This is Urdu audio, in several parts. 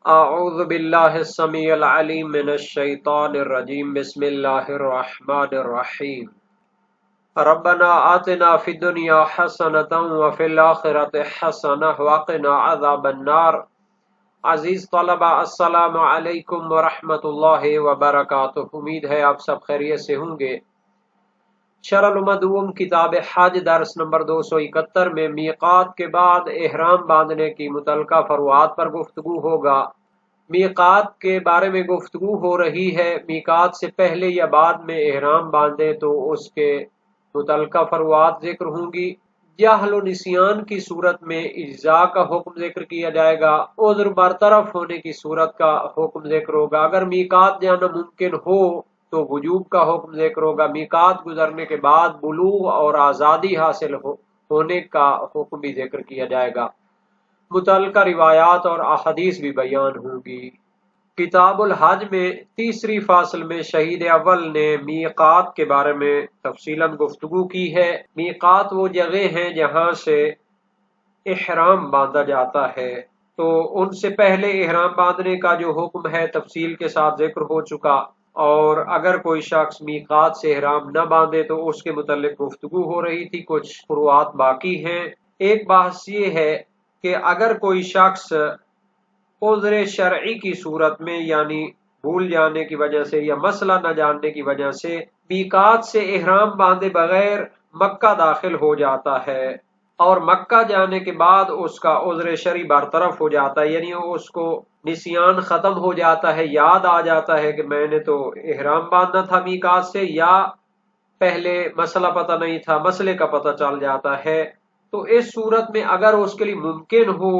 اعوذ باللہ السمیع العلیم من الشیطان الرجیم بسم اللہ الرحمن الرحیم ربنا آتنا فی الدنیا حسنۃ وفی الآخرۃ حسنۃ وقنا عذاب النار۔ عزیز طلبہ، السلام علیکم ورحمۃ اللہ وبرکاتہ۔ امید ہے آپ سب خیریت سے ہوں گے۔ شرح المدوم کتاب حج درس نمبر 271 میں میقات کے بعد احرام باندھنے کی متعلقہ فروعات پر گفتگو ہوگا۔ میقات کے بارے میں گفتگو ہو رہی ہے، میقات سے پہلے یا بعد میں احرام باندھے تو اس کے متعلقہ فروعات ذکر ہوں گی۔ جہل و نسیان کی صورت میں اجزاء کا حکم ذکر کیا جائے گا، عذر برطرف ہونے کی صورت کا حکم ذکر ہوگا۔ اگر میقات جانا ممکن ہو تو وجوب کا حکم ذکر ہوگا۔ میقات گزرنے کے بعد بلوغ اور آزادی حاصل ہونے کا حکم بھی ذکر کیا جائے گا۔ متعلقہ روایات اور احادیث بھی بیان ہوں گی۔ کتاب الحج میں تیسری فصل میں شہید اول نے میقات کے بارے میں تفصیلاً گفتگو کی ہے۔ میقات وہ جگہ ہیں جہاں سے احرام باندھا جاتا ہے، تو ان سے پہلے احرام باندھنے کا جو حکم ہے تفصیل کے ساتھ ذکر ہو چکا، اور اگر کوئی شخص میقات سے احرام نہ باندھے تو اس کے متعلق گفتگو ہو رہی تھی، کچھ فروعات باقی ہیں۔ ایک بحث یہ ہے کہ اگر کوئی شخص عذر شرعی کی صورت میں، یعنی بھول جانے کی وجہ سے یا مسئلہ نہ جاننے کی وجہ سے میقات سے احرام باندھے بغیر مکہ داخل ہو جاتا ہے، اور مکہ جانے کے بعد اس کا عذر شرعی برطرف ہو جاتا ہے، یعنی اس کو نسیان ختم ہو جاتا ہے، یاد آ جاتا ہے کہ میں نے تو احرام باندھنا تھا میقات سے، یا پہلے مسئلہ پتہ نہیں تھا، مسئلے کا پتہ چل جاتا ہے، تو اس صورت میں اگر اس کے لیے ممکن ہو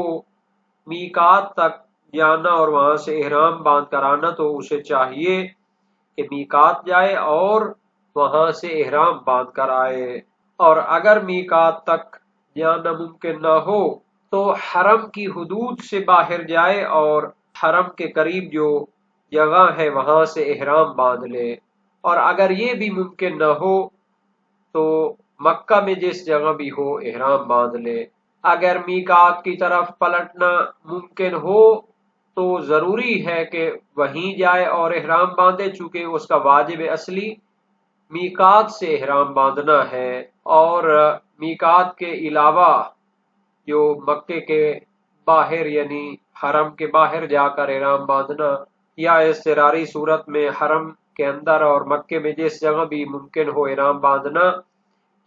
میقات تک جانا اور وہاں سے احرام باندھ کر آنا، تو اسے چاہیے کہ میقات جائے اور وہاں سے احرام باندھ کر آئے۔ اور اگر میقات تک جانا ممکن نہ ہو تو حرم کی حدود سے باہر جائے اور حرم کے قریب جو جگہ ہے وہاں سے احرام باندھ لے، اور اگر یہ بھی ممکن نہ ہو تو مکہ میں جس جگہ بھی ہو احرام باندھ لے۔ اگر میقات کی طرف پلٹنا ممکن ہو تو ضروری ہے کہ وہیں جائے اور احرام باندھے، چونکہ اس کا واجب اصلی میقات سے احرام باندھنا ہے، اور میقات کے علاوہ جو مکے کے باہر یعنی حرم کے باہر جا کر احرام باندھنا، یا اضطراری صورت میں حرم کے اندر اور مکے میں جس جگہ بھی ممکن ہو احرام باندھنا،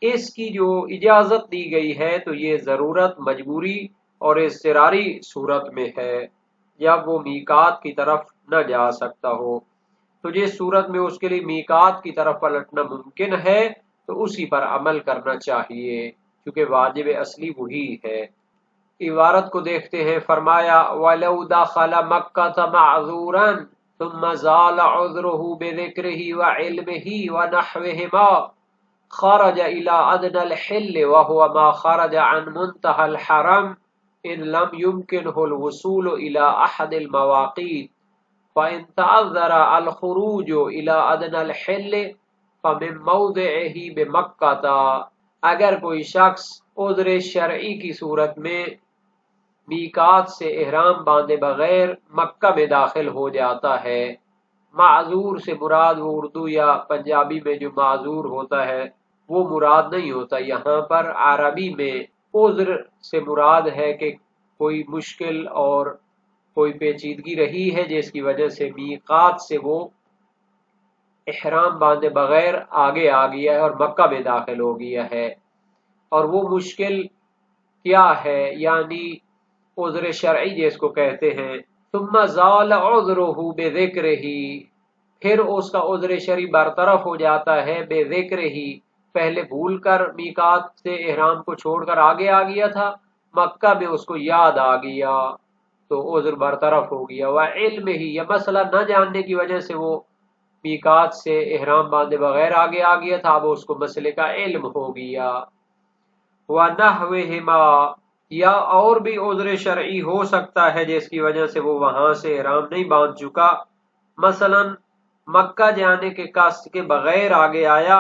اس کی جو اجازت دی گئی ہے تو یہ ضرورت، مجبوری اور اضطراری صورت میں ہے، جب وہ میقات کی طرف نہ جا سکتا ہو۔ تو جس صورت میں اس کے لیے میقات کی طرف پلٹنا ممکن ہے تو اسی پر عمل کرنا چاہیے، کیونکہ واجب اصلی وہی ہے۔ عبارت کو دیکھتے ہیں، فرمایا وَلَوْ دَخَلَ مَكَّةَ مَعْذُورًا ثُمَّ زَالَ عُذْرُهُ بِذِكْرِهِ وَعِلْمِهِ وَنَحْوِهِمَا خرج إلى أدنى الحل وهو ما خرج عن منتهى الحرم إن لم يمكنه الوصول إلى أحد المواقيت، فإن تعذر الخروج إلى أدنى الحل فمن موضعه بمکہ۔ اگر کوئی شخص عذر شرعی کی صورت میں میقات سے احرام باندھے بغیر مکہ میں داخل ہو جاتا ہے، معذور سے مراد وہ اردو یا پنجابی میں جو معذور ہوتا ہے وہ مراد نہیں ہوتا، یہاں پر عربی میں عذر سے مراد ہے کہ کوئی مشکل اور کوئی پیچیدگی رہی ہے جس کی وجہ سے میقات سے وہ احرام باندھے بغیر آگے آ گیا ہے اور مکہ میں داخل ہو گیا ہے۔ اور وہ مشکل کیا ہے؟ یعنی عذر شرعی جس کو کہتے ہیں۔ ثم زال عذرہ بذکرہ، پھر اس کا عذر شرعی برطرف ہو جاتا ہے بذکرہ، پہلے بھول کر میقات سے احرام کو چھوڑ کر آگے آ گیا تھا، مکہ میں اس کو یاد آ گیا تو عذر برطرف ہو گیا۔ وعلم ہی، یا مسئلہ نہ جاننے کی وجہ سے وہ میقات سے احرام باندھے بغیر آگے آ گیا تھا، اب اس کو مسئلے کا علم ہو گیا۔ وَنَحْوِهِمَا، یا اور بھی عذر شرعی ہو سکتا ہے جس کی وجہ سے وہ وہاں سے احرام نہیں باندھ چکا، مثلا مکہ جانے کے قصد کے بغیر آگے آیا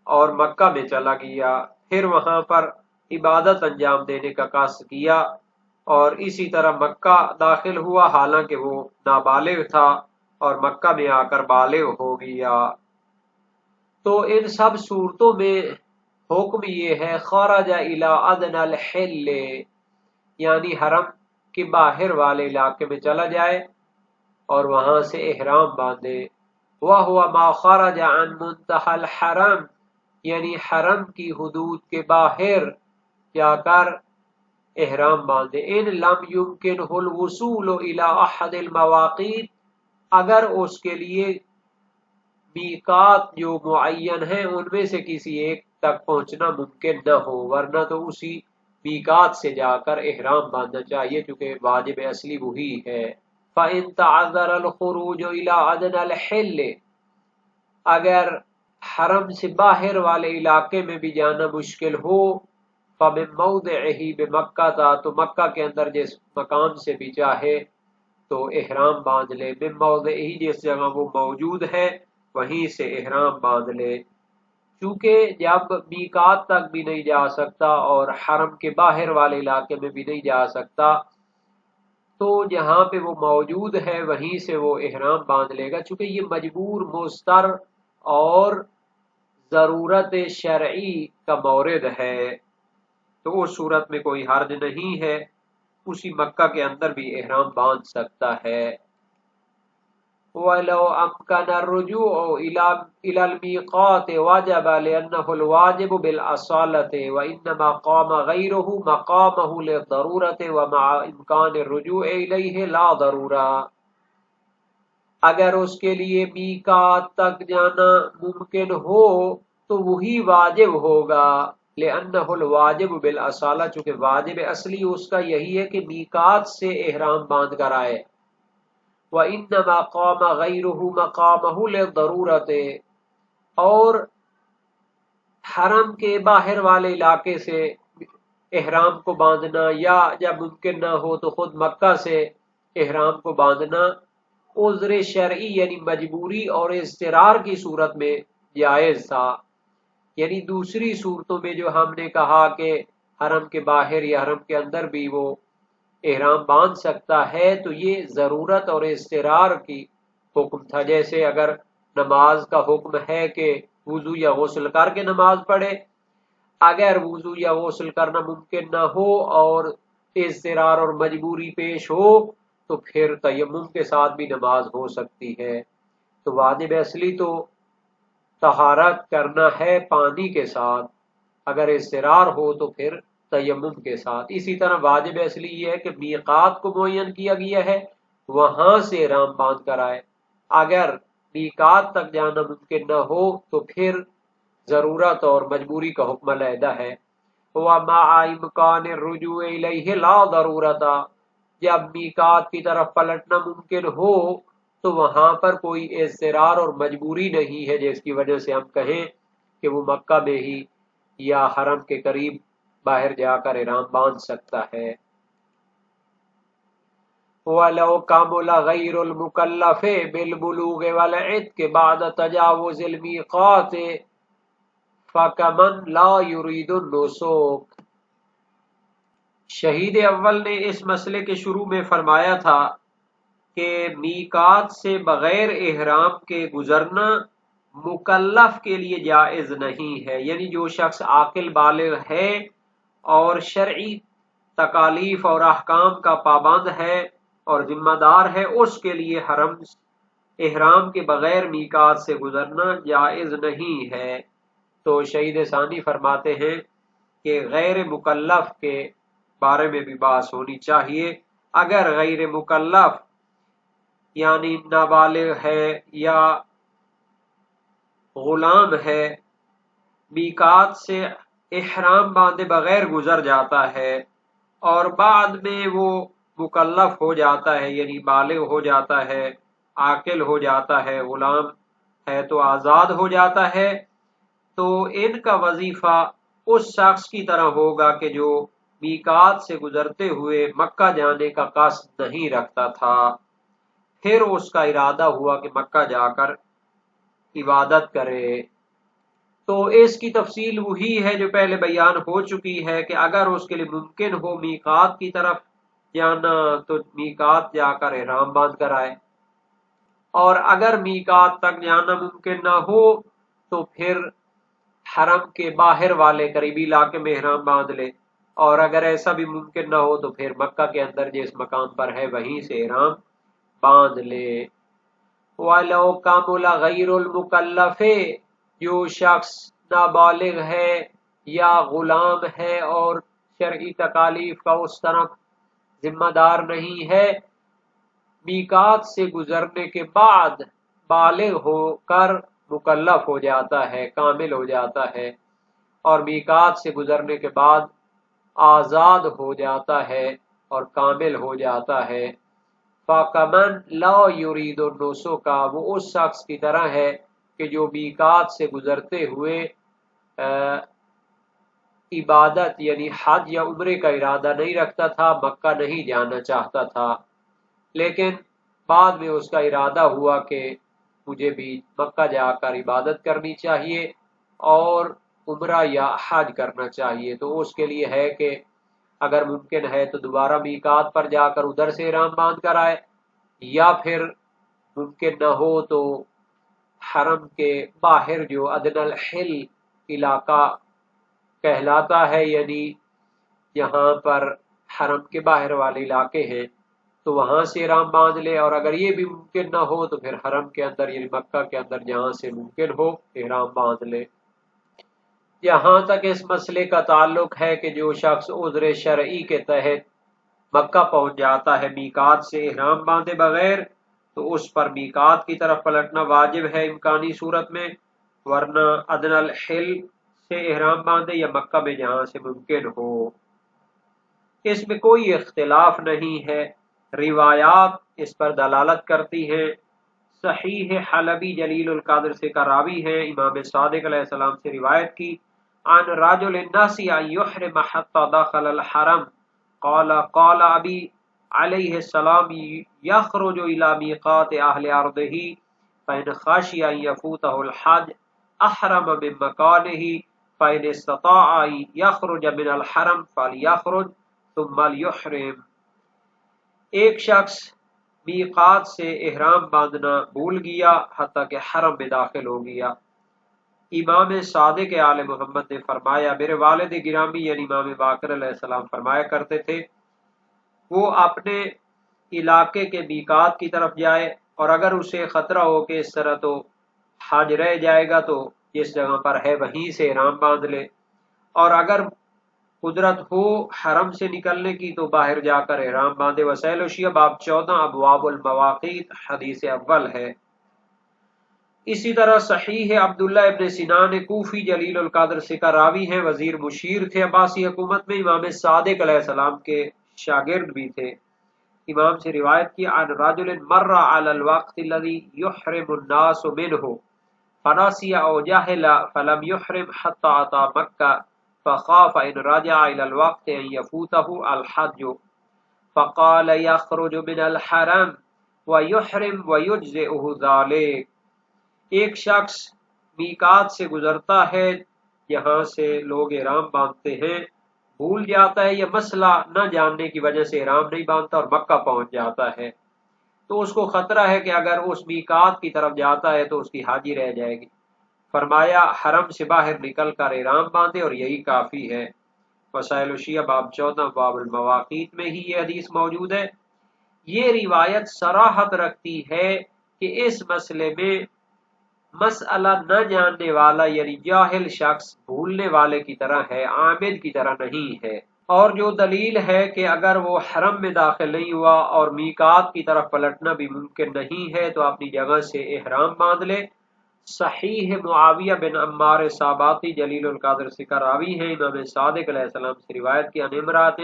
اور مکہ میں چلا گیا، پھر وہاں پر عبادت انجام دینے کا قصد کیا اور اسی طرح مکہ داخل ہوا حالانکہ وہ نابالغ تھا اور مکہ میں آ کر بالغ ہو گیا۔ تو ان سب صورتوں میں حکم یہ ہے خرج الی ادنی الحل، یعنی حرم کے باہر والے علاقے میں چلا جائے اور وہاں سے احرام باندھے۔ وَهُوَ مَا خَرَجَ عَن مُنْتَهَى الْحَرَمِ، یعنی حرم کی حدود کے باہر جا کر احرام باندھے۔ ان لم يمكنه الوصول الى احد المواقیت، اگر اس کے لیے میقات جو معین ہیں ان میں سے کسی ایک تک پہنچنا ممکن نہ ہو، ورنہ تو اسی میقات سے جا کر احرام باندھنا چاہیے چونکہ واجب اصلی وہی ہے۔ فَإِن تَعَذَّرَ الْخُرُوجُ إِلَىٰ أَدْنَى الْحِلِّ، اگر حرم سے باہر والے علاقے میں بھی جانا مشکل ہو، فَمِن مَوْضِعِهِ بِمَكَّةَ، تو مکہ کے اندر جس مقام سے بھی چاہے تو احرام باندھ لے، من موضعہ، جس جگہ وہ موجود ہے وہیں سے احرام باندھ لے۔ چونکہ جب میقات تک بھی نہیں جا سکتا اور حرم کے باہر والے علاقے میں بھی نہیں جا سکتا تو جہاں پہ وہ موجود ہے وہیں سے وہ احرام باندھ لے گا، چونکہ یہ مجبور مضطر اور ضرورت شرعی کا مورد ہے، تو اس صورت میں کوئی حرج نہیں ہے، اسی مکہ کے اندر بھی احرام باندھ سکتا ہے۔ وَلَوْ أَمْكَنَ الرُّجُوعُ إِلَى الْمِيقَاتِ وَجَبَ لِأَنَّهُ الْوَاجِبُ بِالْأَصَالَةِ وَإِنَّمَا قَامَ غَيْرُهُ مَقَامَهُ لِلضَّرُورَةِ وَمَعَ إِمْكَانِ الرُّجُوعِ إِلَيْهِ لَا ضَرُورَةَ، اگر اس کے لیے میقات تک جانا ممکن ہو تو وہی واجب ہوگا، لِأَنَّهُ الْوَاجِبُ بِالْأَصَالَةِ، چونکہ واجب اصلی اس کا یہی ہے کہ میقات سے احرام باندھ کر آئے۔ وَإِنَّمَا قَامَ غَيْرُهُ مَقَامَهُ لِلضَّرُورَةِ، اور حرم کے باہر والے علاقے سے احرام کو باندھنا یا جب ممکن نہ ہو تو خود مکہ سے احرام کو باندھنا عذر شرعی یعنی مجبوری اور اضطرار کی صورت میں جائز تھا۔ یعنی دوسری صورتوں میں جو ہم نے کہا کہ حرم کے باہر یا حرم کے اندر بھی وہ احرام باندھ سکتا ہے تو یہ ضرورت اور اضطرار کی حکم تھا، جیسے اگر نماز کا حکم ہے کہ وضو یا غسل کر کے نماز پڑھے، اگر وضو یا غسل کرنا ممکن نہ ہو اور اضطرار اور مجبوری پیش ہو تو پھر تیمم کے ساتھ بھی نماز ہو سکتی ہے۔ تو واجب اصلی تو طہارت کرنا ہے پانی کے ساتھ، اگر اضطرار ہو تو پھر تیمم کے ساتھ۔ اسی طرح واجب اصلی یہ ہے کہ میقات کو معین کیا گیا ہے وہاں سے احرام باندھ کر آئے، اگر میقات تک جانا ممکن نہ ہو تو پھر ضرورت اور مجبوری کا حکم علیحدہ ہے۔ وَمَعَ إِمْكَانِ الرُّجُوعِ إِلَيْهِ لَا ضَرُورَةَ، جب میقات کی طرف پلٹنا ممکن ہو تو وہاں پر کوئی اضطرار اور مجبوری نہیں ہے جس کی وجہ سے ہم کہیں کہ وہ مکہ میں ہی یا حرم کے قریب باہر جا کر احرام باندھ سکتا ہے۔ وَلَوْ كَمُلَ غَيْرُ الْمُكَلَّفِ بِالْبُلُوغِ وَالْعِتْقِ بَعْدَ تَجَاوُزِ الْمِيقَاتِ فَكَمَنْ لَا يُرِيدُ النُّسُوكَ۔ شہید اول نے اس مسئلے کے شروع میں فرمایا تھا کہ میقات سے بغیر احرام کے گزرنا مکلف کے لیے جائز نہیں ہے، یعنی جو شخص عاقل بالغ ہے اور شرعی تکالیف اور احکام کا پابند ہے اور ذمہ دار ہے، اس کے لیے احرام کے بغیر میقات سے گزرنا جائز نہیں ہے۔ تو شہید ثانی فرماتے ہیں کہ غیر مکلف کے بارے میں بھی بحث ہونی چاہیے۔ اگر غیر مکلف یعنی نابالغ ہے یا غلام ہے، میقات سے احرام باندھے بغیر گزر جاتا ہے اور بعد میں وہ مکلف ہو جاتا ہے یعنی بالغ ہو جاتا ہے، عاقل ہو جاتا ہے، غلام ہے تو آزاد ہو جاتا ہے، تو ان کا وظیفہ اس شخص کی طرح ہوگا کہ جو میقات سے گزرتے ہوئے مکہ جانے کا قصد نہیں رکھتا تھا، پھر اس کا ارادہ ہوا کہ مکہ جا کر عبادت کرے، تو اس کی تفصیل وہی ہے جو پہلے بیان ہو چکی ہے کہ اگر اس کے لیے ممکن ہو میقات کی طرف جانا تو میقات جا کر احرام باندھ کر آئے، اور اگر میقات تک جانا ممکن نہ ہو تو پھر حرم کے باہر والے قریبی علاقے میں احرام باندھ لے، اور اگر ایسا بھی ممکن نہ ہو تو پھر مکہ کے اندر جس مقام پر ہے وہیں سے احرام باندھ لے۔ وَلَوْ كَمُلَ غَيْرُ الْمُكَلَّفِ، جو شخص نابالغ ہے یا غلام ہے اور شرعی تکالیف کا اس طرف ذمہ دار نہیں ہے، میقات سے گزرنے کے بعد بالغ ہو کر مکلف ہو جاتا ہے، کامل ہو جاتا ہے، اور میقات سے گزرنے کے بعد آزاد ہو جاتا ہے اور کامل ہو جاتا ہے۔ فَكَمَنْ لَا يُرِيدُ النُّسُكَ، وہ اس شخص کی طرح ہے کہ جو میقات سے گزرتے ہوئے عبادت یعنی حج یا عمرے کا ارادہ نہیں رکھتا تھا، مکہ نہیں جانا چاہتا تھا، لیکن بعد میں اس کا ارادہ ہوا کہ مجھے بھی مکہ جا کر عبادت کرنی چاہیے اور عمرہ یا حج کرنا چاہیے، تو اس کے لیے ہے کہ اگر ممکن ہے تو دوبارہ میقات پر جا کر ادھر سے احرام باندھ کر آئے، یا پھر ممکن نہ ہو تو حرم کے باہر جو ادنی الحل علاقہ کہلاتا ہے، یعنی یہاں پر حرم کے باہر والے علاقے ہیں، تو وہاں سے احرام باندھ لے، اور اگر یہ بھی ممکن نہ ہو تو پھر حرم کے اندر یعنی مکہ کے اندر جہاں سے ممکن ہو احرام باندھ لے۔ یہاں تک اس مسئلے کا تعلق ہے کہ جو شخص عذر شرعی کے تحت مکہ پہنچ جاتا ہے میقات سے احرام باندھے بغیر، تو اس پر میقات کی طرف پلٹنا واجب ہے امکانی صورت میں، ورنہ ادنی الحل سے احرام باندھے یا مکہ میں جہاں سے ممکن ہو۔ اس میں کوئی اختلاف نہیں ہے، روایات اس پر دلالت کرتی ہیں۔ صحیح حلبی جلیل القدر سے کا راوی ہے، امام صادق علیہ السلام سے روایت کی، عن رجل الناس ان يحرم حتى دخل الحرم قال قال ابی علیہ السلام یخرج الى میقات اہل ارضه فان خشی ان يفوته الحج احرم من مکانه فان استطاع ان يخرج من الحرم فليخرج ثم ليحرم۔ ایک شخص میقات سے احرام باندھنا بھول گیا حتیٰ کہ حرم میں داخل ہو گیا۔ امام صادق آل محمد نے فرمایا، میرے والد گرامی یعنی امام باقر علیہ السلام فرمایا کرتے تھے، وہ اپنے علاقے کے میقات کی طرف جائے، اور اگر اسے خطرہ ہو کہ اس طرح تو حج رہ جائے گا تو جس جگہ پر ہے وہیں سے احرام باندھ لے، اور اگر قدرت ہو حرم سے نکلنے کی تو باہر جا کر احرام باندھے۔ وسائل الشیعہ باب 14 ابواب المواقیت حدیث اول ہے۔ اسی طرح صحیح عبداللہ ابن سنان کوفی جلیل القدر سے کا راوی ہیں، وزیر مشیر تھے عباسی حکومت میں، امام صادق علیہ السلام کے شاگرد بھی تھے۔ امام سے روایت کی، عن رجل مر علی الوقت الذي يحرم الناس منه فنسي او جهل فلم يحرم حتى اتى مکہ فخاف ان رجع الى الوقت ان يفوته الحج فقال يخرج من الحرم ويحرم ويجزئه ذلك۔ ایک شخص میقات سے گزرتا ہے، یہاں سے لوگ احرام باندھتے ہیں، بھول جاتا ہے یا مسئلہ نہ جاننے کی وجہ سے احرام نہیں باندھتا اور مکہ پہنچ جاتا ہے، تو اس کو خطرہ ہے کہ اگر اس میقات کی طرف جاتا ہے تو اس کی حاجی رہ جائے گی۔ فرمایا حرم سے باہر نکل کر احرام باندھے اور یہی کافی ہے۔ وسائل الشیعہ باب 14 باب المواقیت میں ہی یہ حدیث موجود ہے۔ یہ روایت صراحت رکھتی ہے کہ اس مسئلے میں مسئلہ نہ جاننے والا یعنی جاہل شخص بھولنے والے کی طرح ہے، عامد کی طرح نہیں ہے، اور جو دلیل ہے کہ اگر وہ حرم میں داخل نہیں ہوا اور میقات کی طرف پلٹنا بھی ممکن نہیں ہے تو اپنی جگہ سے احرام باندھ لے۔ صحیح معاویہ بن عمار صاباتی جلیل القدر سے کا راوی ہے، امام صادق علیہ السلام سے روایت کی، عن امرأۃ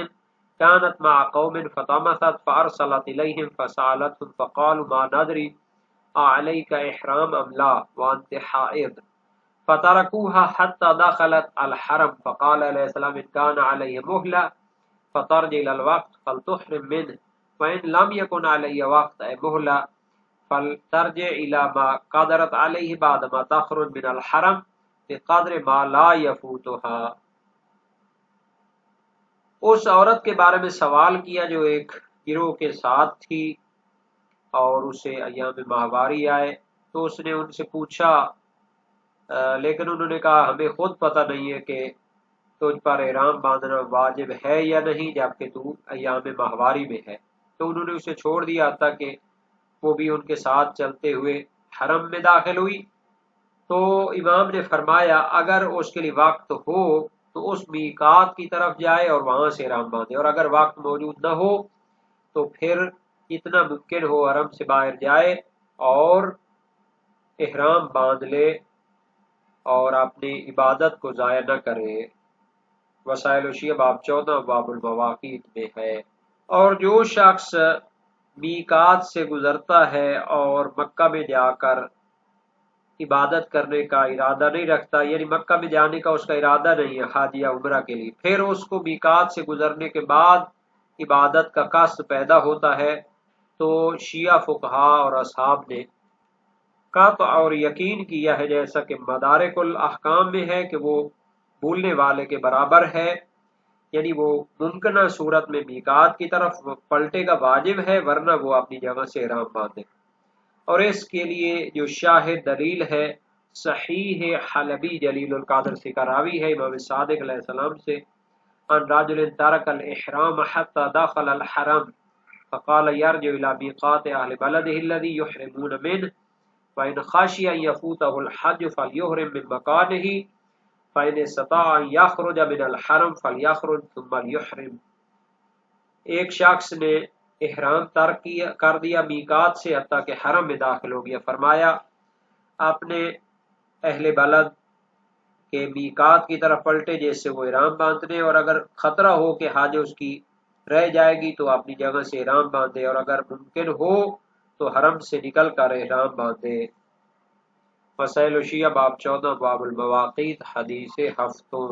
كانت مع قوم فطمست فارسلت اليهم فسالتهم فقالوا ما ندري عليك احرام ام لا وانت حائض فتركوها حتى دخلت الحرم فقال عليه السلام ان كان عليه مهلة فترجع الى الوقت فلتحرم منه وان لم يكن عليه وقت اي مهلة فلترجع الى ما قدرت عليه بعد ما تخرج من الحرم بقدر ما لا يفوتها۔ اس عورت کے بارے میں سوال کیا جو ایک گروہ کے ساتھ تھی اور اسے ایام ماہواری آئے، تو اس نے ان سے پوچھا، لیکن انہوں نے کہا ہمیں خود پتہ نہیں ہے کہ تجھ پر احرام باندھنا واجب ہے یا نہیں جبکہ تو ایام ماہواری میں ہے۔ تو انہوں نے اسے چھوڑ دیا حتیٰ کہ وہ بھی ان کے ساتھ چلتے ہوئے حرم میں داخل ہوئی۔ تو امام نے فرمایا اگر اس کے لیے وقت ہو تو اس میقات کی طرف جائے اور وہاں سے احرام باندھے، اور اگر وقت موجود نہ ہو تو پھر جتنا ممکن ہو حرم سے باہر جائے اور احرام باندھ لے اور اپنی عبادت کو ضائع نہ کرے۔ وسائل الشیعہ باب 14 باب المواقیت میں ہے۔ اور جو شخص میقات سے گزرتا ہے اور مکہ میں جا کر عبادت کرنے کا ارادہ نہیں رکھتا، یعنی مکہ میں جانے کا اس کا ارادہ نہیں ہے حج یا عمرہ کے لیے، پھر اس کو میقات سے گزرنے کے بعد عبادت کا قصد پیدا ہوتا ہے، تو شیعہ فقہا اور اصحاب نے قطع اور یقین کیا ہے، جیسا کہ مدارک الاحکام میں ہے، کہ وہ بھولنے والے کے برابر ہے، یعنی وہ ممکنہ صورت میں میقات کی طرف پلٹے کا واجب ہے، ورنہ وہ اپنی جگہ سے احرام باندھے۔ اور اس کے لیے جو شاہد دلیل ہے صحیح حلبی جلیل القادر سے کراوی ہے امام صادق علیہ السلام سے، ان رجل ترک الاحرام حتى دخل الحرم فقال يرجع الى ميقات اهل بلده الذي يحرمون منه فإن خشي ان يفوته الحج فليحرم من مكانه فإن استطاع ان يخرج من الحرم فليخرج ثم ليحرم۔ ایک شخص نے احرام ترک کر دیا میقات سے حتیٰ کہ حرم میں داخل ہو گیا، فرمایا اپنے اہل بلد کے میقات کی طرف پلٹے جیسے وہ احرام باندھنے، اور اگر خطرہ ہو کہ حج اس کی رہ جائے گی تو اپنی جگہ سے احرام باندھے، اور اگر ممکن ہو تو حرم سے نکل کر احرام باندھے۔ مسائل الشیعہ باب 14 باب المواقیت حدیث ہفتوں۔